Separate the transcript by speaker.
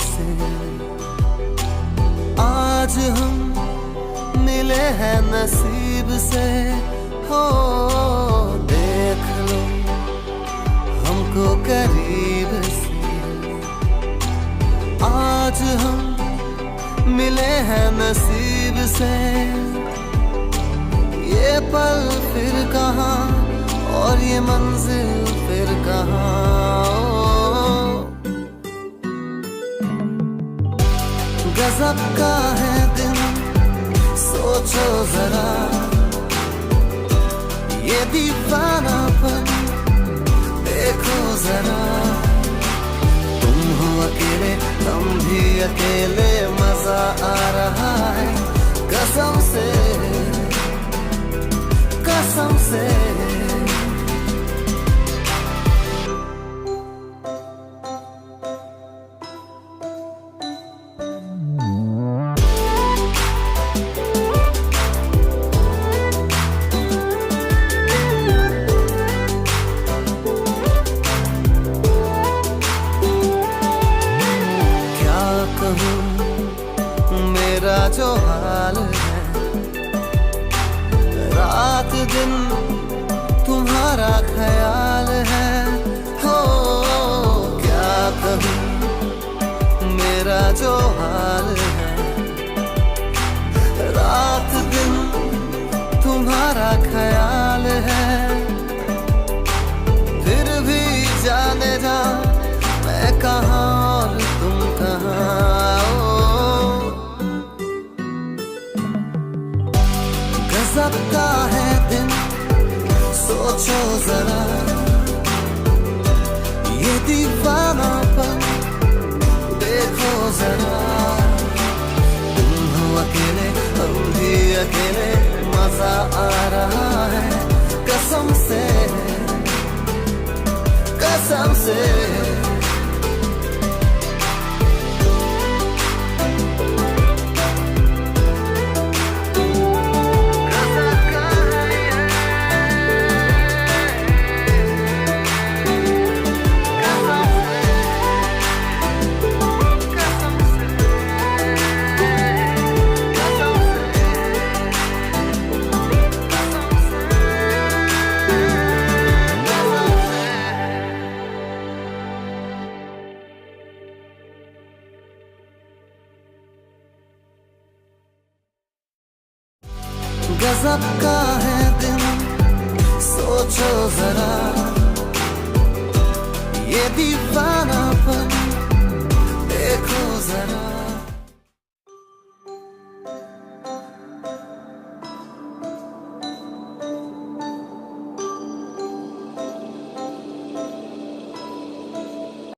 Speaker 1: से आज हम मिले हैं नसीब से। हो देख लो हमको करीब से, आज हम मिले हैं नसीब से। ये पल फिर कहाँ और ये मंजिल फिर कहाँ। गजब का है दिन सोचो जरा, ये दीवानापन देखो जरा। तुम हो अकेले हम भी अकेले, मजा आ रहा है कसम से कसम से। मेरा जो हाल है, रात दिन तुम्हारा ख्याल है। हो क्या कहूँ मेरा जो हाल है, रात दिन तुम्हारा ख्याल है। फिर भी जाने जा मैं कहाँ और तुम कहाँ। सबका है दिन सोचो जरा, ये दीवानापन देखो जरा। तुम हो अकेले हम भी अकेले, मजा आ रहा है कसम से कसम से। गजब का है दिन सोचो जरा, ये दीवाना